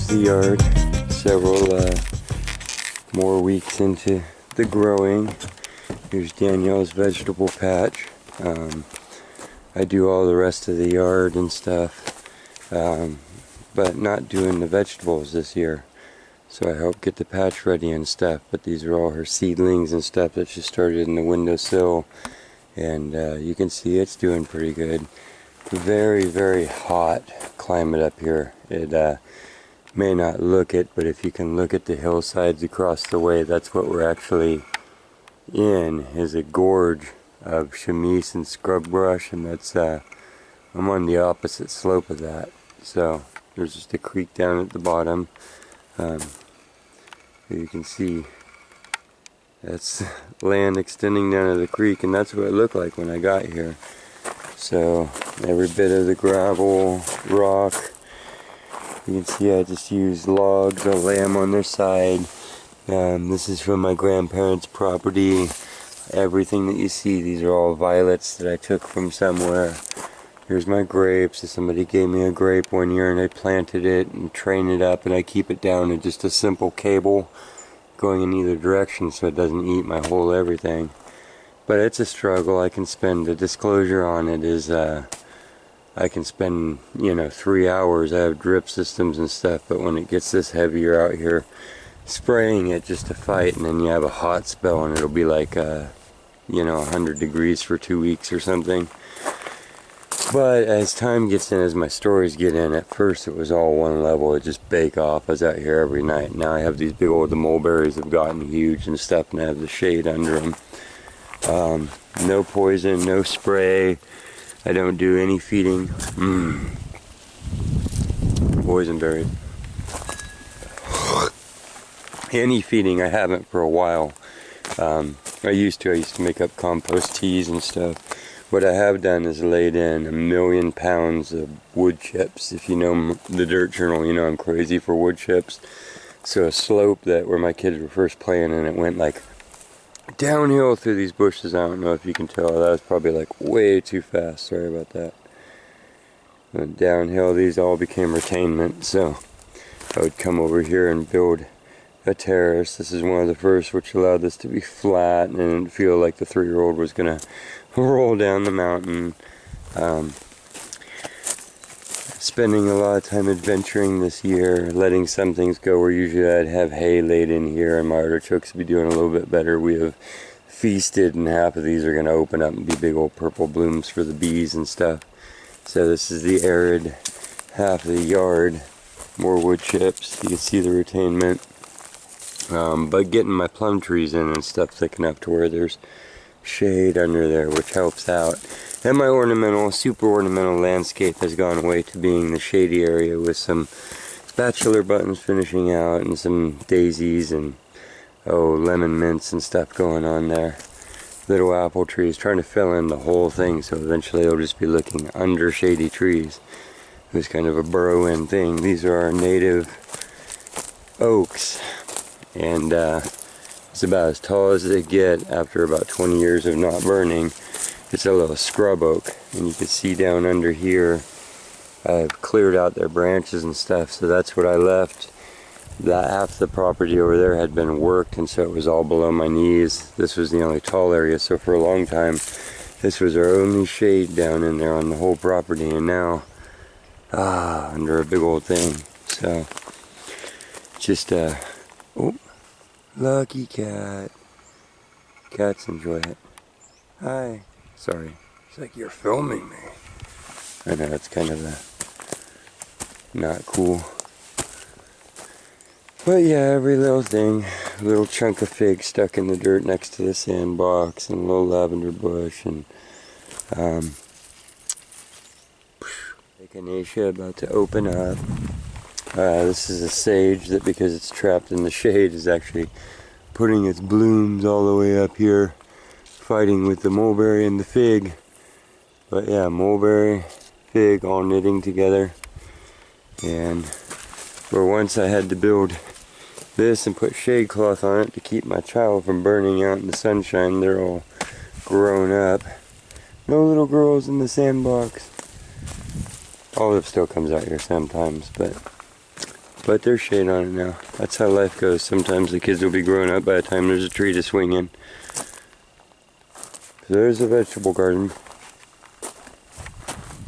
Here's the yard. Several more weeks into the growing. Here's Danielle's vegetable patch. I do all the rest of the yard and stuff, but not doing the vegetables this year. So I help get the patch ready and stuff, but these are all her seedlings and stuff that she started in the windowsill. And you can see it's doing pretty good. Very, very hot climate up here. It may not look it, but if you can look at the hillsides across the way, that's what we're actually in, is a gorge of chamise and scrub brush, and that's I'm on the opposite slope of that. So there's just a creek down at the bottom. You can see that's land extending down to the creek, and that's what it looked like when I got here. So every bit of the gravel, rock, you can see I just use logs. I'll lay them on their side. This is from my grandparents' property. Everything that you see, these are all violets that I took from somewhere. Here's my grapes. Somebody gave me a grape one year and I planted it and trained it up, and I keep it down to just a simple cable going in either direction so it doesn't eat my whole everything. But it's a struggle. I can spend, the disclosure on it is I can spend, 3 hours. I have drip systems and stuff, but when it gets this heavy, you're out here spraying it just to fight, and then you have a hot spell and it'll be like 100 degrees for 2 weeks or something. But as time gets in, as my stories get in, at first it was all one level, it just bake off. I was out here every night. Now I have these big old, the mulberries have gotten huge and stuff, and I have the shade under them. No poison, no spray. I don't do any feeding. Boysenberry. Any feeding I haven't for a while. I used to make up compost teas and stuff. What I have done is laid in 1,000,000 pounds of wood chips. If you know the Dirt Journal, you know I'm crazy for wood chips. So a slope that where my kids were first playing, and it went like downhill through these bushes. I don't know if you can tell. That was probably like way too fast. Sorry about that. Went downhill. These all became retainment. So I would come over here and build a terrace. This is one of the first, which allowed this to be flat and didn't feel like the 3-year-old was gonna roll down the mountain. Spending a lot of time adventuring this year, letting some things go where usually I'd have hay laid in here, and my artichokes would be doing a little bit better. We have feasted, and half of these are going to open up and be big old purple blooms for the bees and stuff. So this is the arid half of the yard. More wood chips. You can see the retainment. But getting my plum trees in and stuff thick enough to where there's shade under there, which helps out. And my ornamental, super ornamental landscape has gone away to being the shady area with some bachelor buttons finishing out and some daisies and lemon mints and stuff going on there. Little apple trees, trying to fill in the whole thing so eventually it'll just be looking under shady trees. It was kind of a burrow-in thing. These are our native oaks, and it's about as tall as they get after about 20 years of not burning. It's a little scrub oak, and you can see down under here I've cleared out their branches and stuff, so that's what I left. That half the property over there had been worked, and so it was all below my knees. This was the only tall area, so for a long time this was our only shade down in there on the whole property, and now under a big old thing. So just lucky cat. Cats enjoy it. Hi. Sorry. It's like you're filming me. I know, it's kind of not cool. But yeah, every little thing. A little chunk of fig stuck in the dirt next to the sandbox, and a little lavender bush, and echinacea about to open up. This is a sage that, because it's trapped in the shade, is actually putting its blooms all the way up here, fighting with the mulberry and the fig. But yeah, mulberry, fig all knitting together. And for once I had to build this and put shade cloth on it to keep my child from burning out in the sunshine. They're all grown up. No little girls in the sandbox. Olive still comes out here sometimes, but But there's shade on it now. That's how life goes. Sometimes the kids will be growing up by the time there's a tree to swing in. So there's a vegetable garden.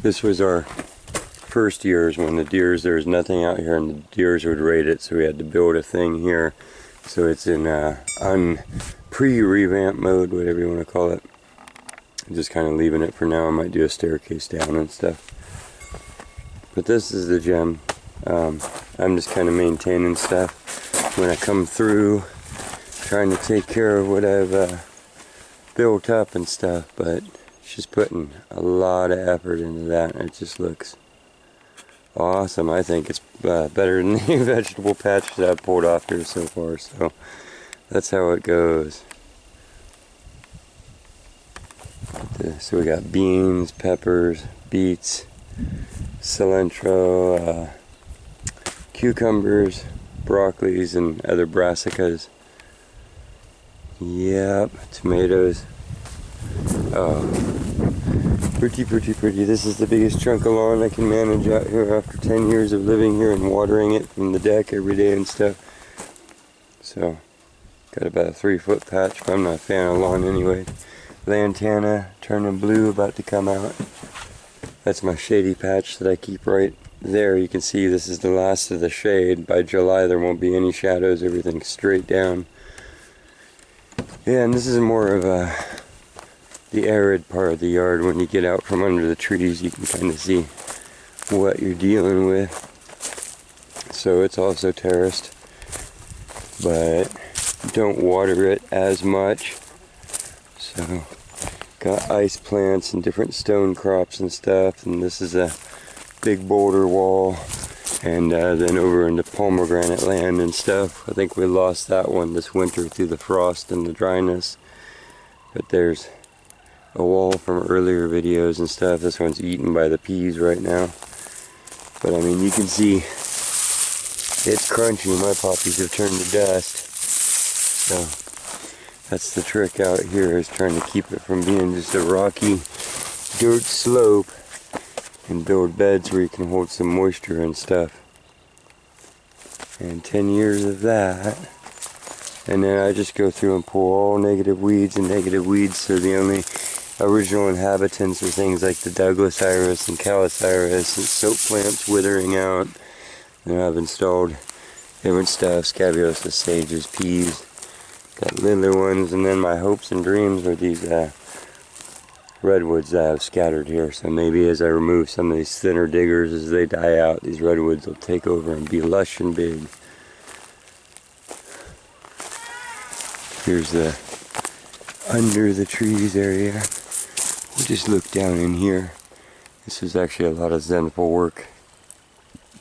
This was our first years when the deers, there was nothing out here and the deers would raid it, so we had to build a thing here. So it's in pre-revamp mode, whatever you want to call it. I'm just kind of leaving it for now. I might do a staircase down and stuff. But this is the gem. I'm just kind of maintaining stuff. When I come through, trying to take care of what I've built up and stuff, but she's putting a lot of effort into that, and it just looks awesome. I think it's better than the vegetable patch that I've pulled off here so far, so that's how it goes. So we got beans, peppers, beets, cilantro, cucumbers, broccolis, and other brassicas. Yep, tomatoes. Oh, pretty, pretty, pretty. This is the biggest chunk of lawn I can manage out here after 10 years of living here and watering it from the deck every day and stuff. So, got about a 3-foot patch, but I'm not a fan of lawn anyway. Lantana turning blue, about to come out. That's my shady patch that I keep right there. You can see this is the last of the shade. By July there won't be any shadows, everything's straight down. Yeah, and this is more of the arid part of the yard. When you get out from under the trees, you can kind of see what you're dealing with. So it's also terraced, but don't water it as much. So got ice plants and different stone crops and stuff, and this is a big boulder wall, and then over into pomegranate land and stuff. I think we lost that one this winter through the frost and the dryness, but there's a wall from earlier videos and stuff. This one's eaten by the peas right now, but I mean, you can see it's crunchy. My poppies have turned to dust, so that's the trick out here, is trying to keep it from being just a rocky dirt slope and build beds where you can hold some moisture and stuff. And 10 years of that, and then I just go through and pull all negative weeds, so the only original inhabitants are things like the Douglas iris and Callus iris and soap plants withering out. And I've installed different stuff, scabious sages, peas, got littler ones, and then my hopes and dreams are these redwoods that I've scattered here. So maybe as I remove some of these thinner diggers, as they die out, these redwoods will take over and be lush and big. Here's the under the trees area. We'll just look down in here. This is actually a lot of zenful work,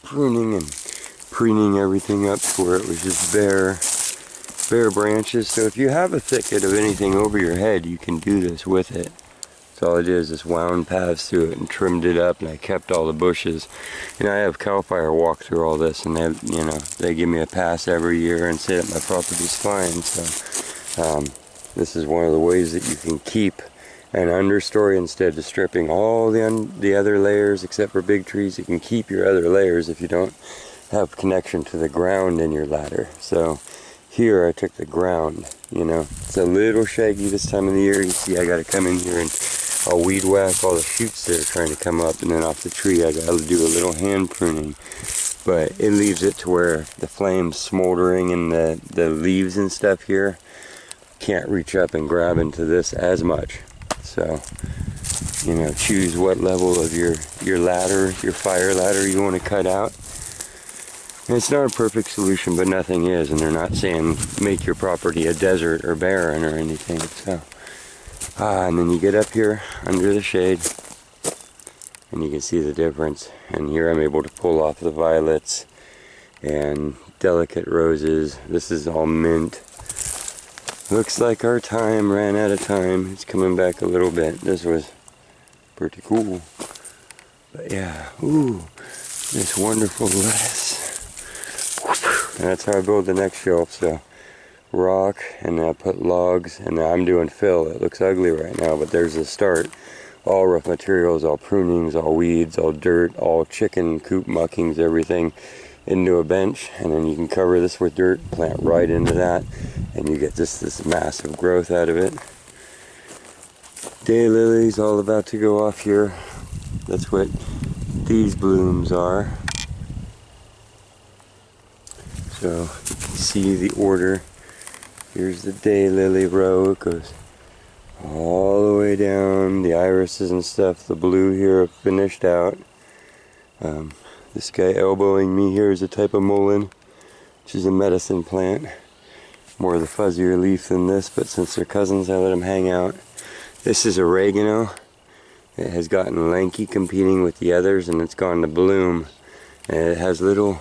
pruning and preening everything up to where it was just bare branches. So if you have a thicket of anything over your head, you can do this with it. So all I did is just wound paths through it and trimmed it up, and I kept all the bushes. And I have CAL FIRE walk through all this, and they give me a pass every year and say that my property's fine. So this is one of the ways that you can keep an understory instead of stripping all the other layers except for big trees. You can keep your other layers if you don't have connection to the ground in your ladder. So here I took the ground, it's a little shaggy this time of the year. You see I got to come in here and I'll weed whack all the shoots that are trying to come up, and then off the tree I got to do a little hand pruning. But it leaves it to where the flames smoldering and the leaves and stuff here can't reach up and grab into this as much. So, choose what level of your ladder, your fire ladder you want to cut out. And it's not a perfect solution, but nothing is, and they're not saying make your property a desert or barren or anything. So, and then you get up here under the shade, and you can see the difference. And here I'm able to pull off the violets and delicate roses. This is all mint. Looks like our time ran out of time. It's coming back a little bit. This was pretty cool. But yeah, ooh, this wonderful lettuce. And that's how I build the next shelf. So rock, and I put logs, and I'm doing fill. It looks ugly right now, but there's the start. All rough materials, all prunings, all weeds, all dirt, all chicken coop muckings, everything. into a bench, and then you can cover this with dirt, plant right into that, and you get just this massive growth out of it. Daylilies all about to go off here. That's what these blooms are. So you can see the order. Here's the daylily row. It goes all the way down. The irises and stuff, the blue here are finished out. This guy elbowing me here is a type of mullein, which is a medicine plant. More of the fuzzier leaf than this, but since they're cousins, I let them hang out. This is oregano. It has gotten lanky competing with the others, and it's gone to bloom. And it has little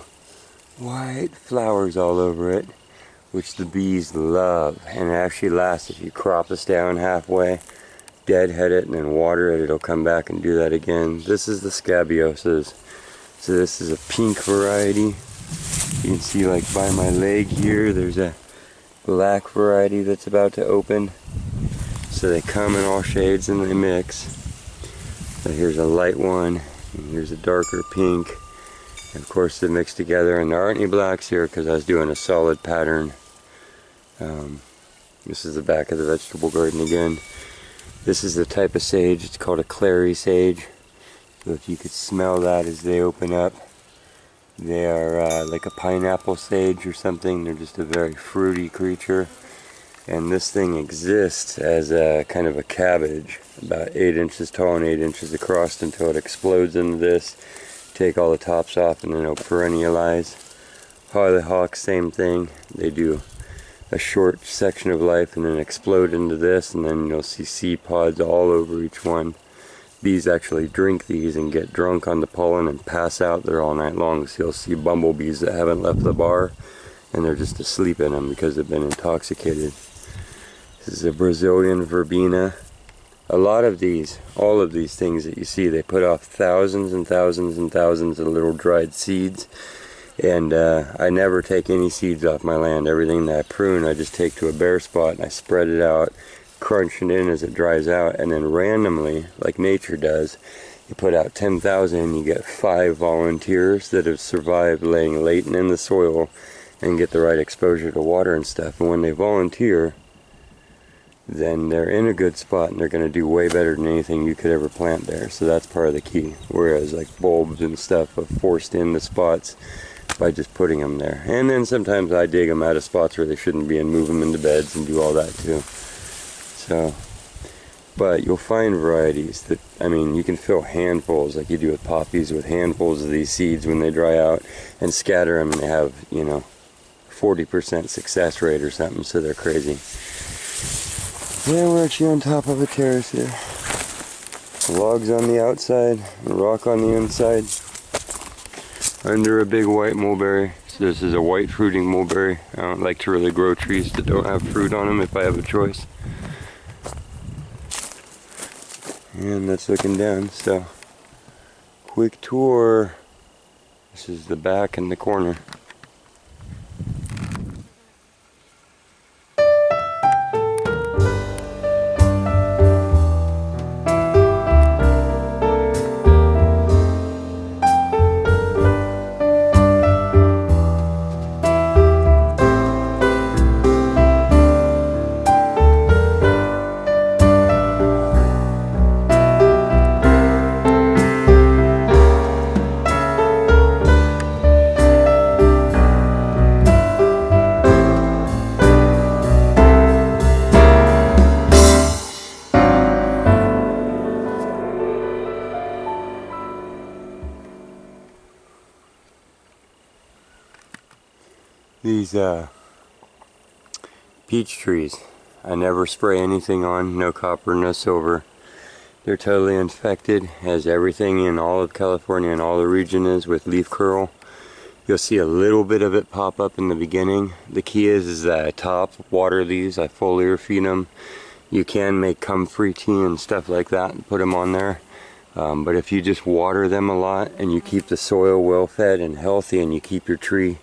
white flowers all over it, which the bees love. And it actually lasts. If you crop this down halfway, deadhead it, and then water it, it'll come back and do that again. This is the scabiosas. So this is a pink variety. You can see, like by my leg here, there's a black variety that's about to open. So they come in all shades and they mix. So here's a light one, and here's a darker pink. And of course they mix together, and there aren't any blacks here because I was doing a solid pattern. This is the back of the vegetable garden again. This is the type of sage, it's called a clary sage. So if you could smell that as they open up, they are like a pineapple sage or something. They're just a very fruity creature. And this thing exists as a kind of a cabbage, about 8 inches tall and 8 inches across, until it explodes into this. Take all the tops off and then it'll perennialize. Hollyhock, same thing. They do a short section of life and then explode into this, and then you'll see seed pods all over each one. Bees actually drink these and get drunk on the pollen and pass out there all night long. So you'll see bumblebees that haven't left the bar and they're just asleep in them because they've been intoxicated. This is a Brazilian verbena. A lot of these, all of these things that you see, they put off thousands and thousands and thousands of little dried seeds. And I never take any seeds off my land. Everything that I prune, I just take to a bare spot and I spread it out, crunch it in as it dries out, and then randomly, like nature does, you put out 10,000 and you get 5 volunteers that have survived laying latent in the soil and get the right exposure to water and stuff. And when they volunteer, then they're in a good spot and they're going to do way better than anything you could ever plant there. So that's part of the key. Whereas like bulbs and stuff are forced into spots by just putting them there. And then sometimes I dig them out of spots where they shouldn't be and move them into beds and do all that too. So, but you'll find varieties that, I mean, you can fill handfuls like you do with poppies, with handfuls of these seeds when they dry out, and scatter them, and they have, you know, 40% success rate or something, so they're crazy. Yeah, we're actually on top of a terrace here. Logs on the outside, and rock on the inside. Under a big white mulberry. So this is a white fruiting mulberry. I don't like to really grow trees that don't have fruit on them if I have a choice. And that's looking down, so quick tour. This is the back and the corner. These peach trees, I never spray anything on, no copper, no silver. They're totally infected, as everything in all of California and all the region is, with leaf curl. You'll see a little bit of it pop up in the beginning. The key is that I top water these, I foliar feed them. You can make comfrey tea and stuff like that and put them on there. But if you just water them a lot and you keep the soil well fed and healthy, and you keep your tree,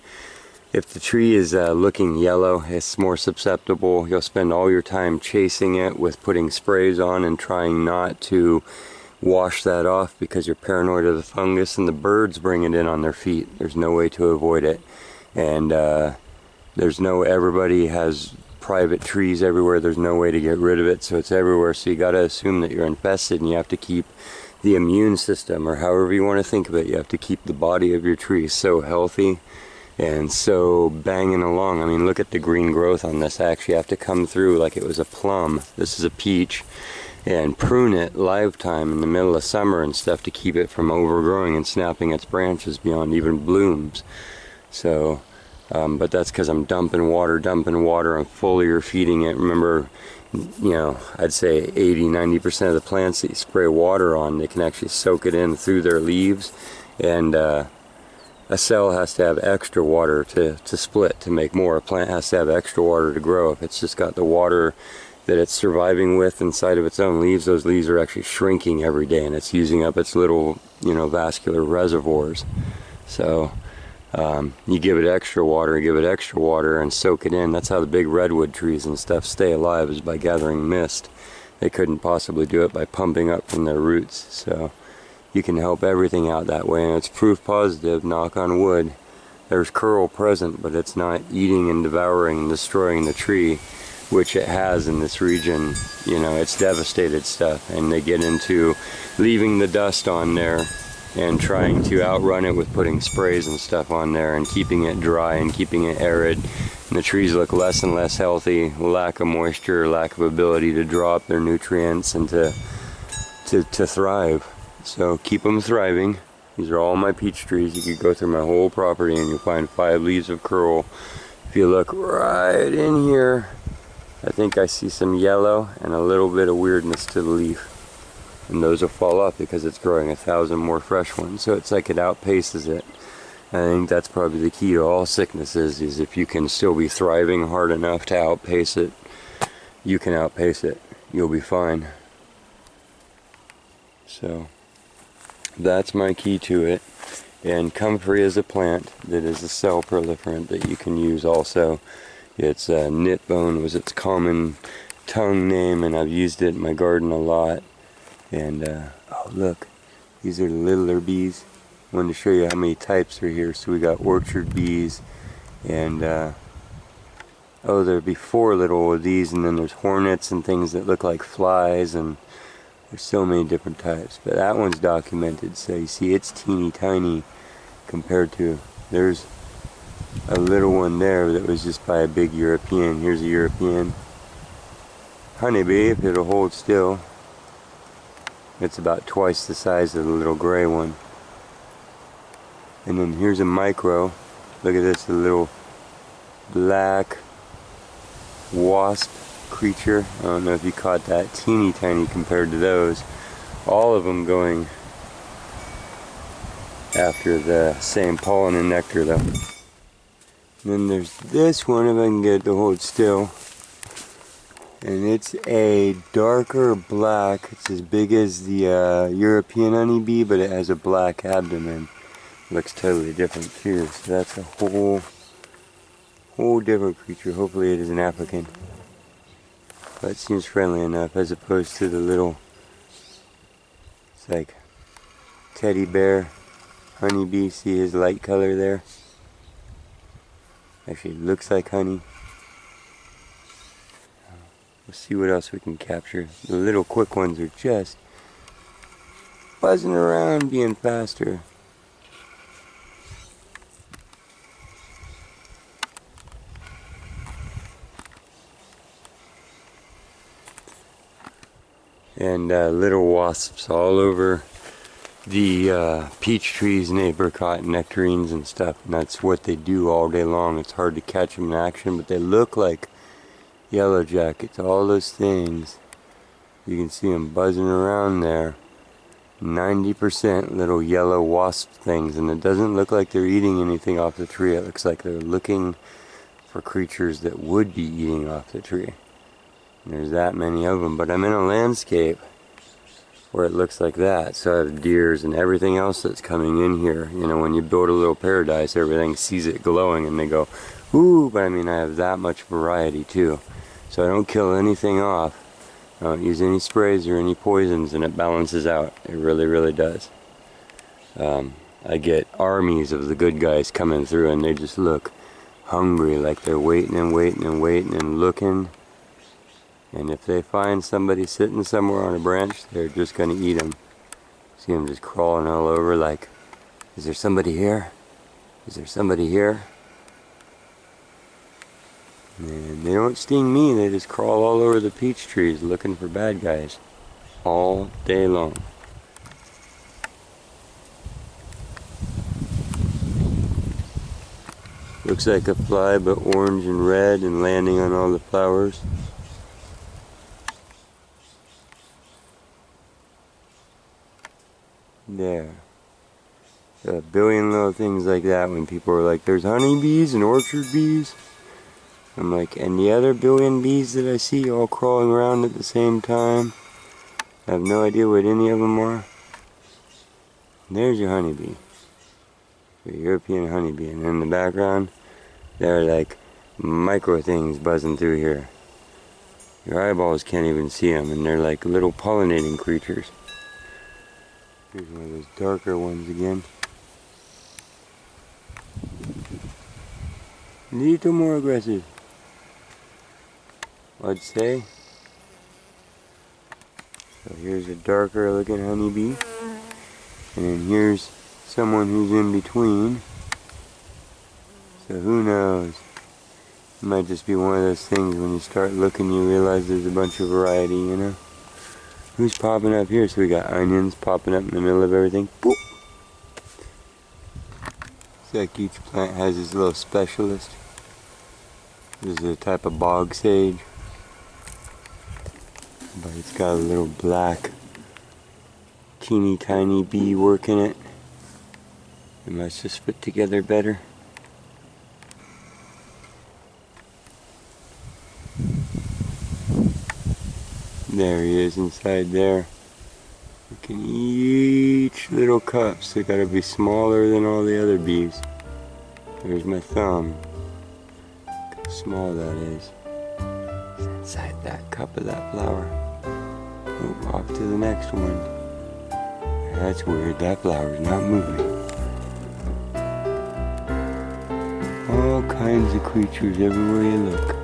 if the tree is looking yellow, it's more susceptible. You'll spend all your time chasing it with putting sprays on and trying not to wash that off because you're paranoid of the fungus, and the birds bring it in on their feet. There's no way to avoid it. And everybody has private trees everywhere. There's no way to get rid of it, so it's everywhere. So you got to assume that you're infested, and you have to keep the immune system, or however you want to think of it, you have to keep the body of your tree so healthy and so banging along. I mean, look at the green growth on this. I actually have to come through like it was a plum. This is a peach, and prune it live time in the middle of summer and stuff to keep it from overgrowing and snapping its branches beyond even blooms. So but that's because I'm dumping water, I'm foliar feeding it. Remember, you know, I'd say 80-90% of the plants that you spray water on, they can actually soak it in through their leaves, and a cell has to have extra water to split to make more. A plant has to have extra water to grow. If it's just got the water that it's surviving with inside of its own leaves, those leaves are actually shrinking every day, and it's using up its little, you know, vascular reservoirs. So you give it extra water, and soak it in. That's how the big redwood trees and stuff stay alive, is by gathering mist. They couldn't possibly do it by pumping up from their roots. So you can help everything out that way, and it's proof positive, knock on wood. There's curl present, but it's not eating and devouring and destroying the tree, which it has in this region. You know, it's devastated stuff, and they get into leaving the dust on there and trying to outrun it with putting sprays and stuff on there and keeping it dry and keeping it arid. And the trees look less and less healthy, lack of moisture, lack of ability to draw up their nutrients and to thrive. So keep them thriving. These are all my peach trees. You could go through my whole property and you'll find 5 leaves of curl. If you look right in here, I think I see some yellow and a little bit of weirdness to the leaf. And those will fall off because it's growing 1,000 more fresh ones. So it's like it outpaces it. I think that's probably the key to all sicknesses, is if you can still be thriving hard enough to outpace it, you can outpace it. You'll be fine. So that's my key to it. And comfrey is a plant that is a cell proliferant that you can use also. It's knitbone was its common tongue name, and I've used it in my garden a lot. And oh look, these are the littler bees. I wanted to show you how many types are here. So we got orchard bees, and oh, there'd be 4 little of these, and then there's hornets and things that look like flies, and there's so many different types. But that one's documented, so you see it's teeny tiny compared to, there's a little one there that was just by a big European. Here's a European honeybee, if it'll hold still. It's about twice the size of the little gray one. And then here's a micro. Look at this, a little black wasp creature. I don't know if you caught that. Teeny tiny compared to those. All of them going after the same pollen and nectar though. And then there's this one, if I can get it to hold still. And it's a darker black. It's as big as the European honeybee, but it has a black abdomen. Looks totally different too. So that's a whole different creature. Hopefully it is an African. But it seems friendly enough, as opposed to the little, it's like teddy bear honeybee. See his light color there? Actually looks like honey. We'll see what else we can capture. The little quick ones are just buzzing around, being faster. And little wasps all over the peach trees and apricot and nectarines and stuff. And that's what they do all day long. It's hard to catch them in action, but they look like yellow jackets, all those things. You can see them buzzing around there. 90% little yellow wasp things, and it doesn't look like they're eating anything off the tree. It looks like they're looking for creatures that would be eating off the tree. And there's that many of them, but I'm in a landscape where it looks like that. So I have deers and everything else that's coming in here. You know, when you build a little paradise, everything sees it glowing and they go, ooh, but I mean, I have that much variety too. So I don't kill anything off I don't use any sprays or any poisons, and it balances out. It really, really does. I get armies of the good guys coming through, and they just look hungry, like they're waiting and waiting and waiting and looking. And if they find somebody sitting somewhere on a branch, they're just going to eat them. See them just crawling all over like, is there somebody here? Is there somebody here? And they don't sting me, they just crawl all over the peach trees looking for bad guys all day long. Looks like a fly, but orange and red and landing on all the flowers. There. A billion little things like that when people are like, there's honeybees and orchard bees. I'm like, and the other billion bees that I see all crawling around at the same time, I have no idea what any of them are. And there's your honeybee. Your European honeybee. And in the background, there are like micro things buzzing through here. Your eyeballs can't even see them, and they're like little pollinating creatures. Here's one of those darker ones again. A little more aggressive, I'd say. So here's a darker looking honeybee. And then here's someone who's in between. So who knows? It might just be one of those things when you start looking you realize there's a bunch of variety, you know? Who's popping up here? So we got onions popping up in the middle of everything. Boop! It's like each plant has its little specialist. This is a type of bog sage. But it's got a little black, teeny tiny bee working it. It must just fit together better. There he is inside there. You can each little cups. They gotta be smaller than all the other bees. There's my thumb. Look how small that is. It's inside that cup of that flower. Oh, off to the next one. That's weird. That flower's not moving. All kinds of creatures everywhere you look.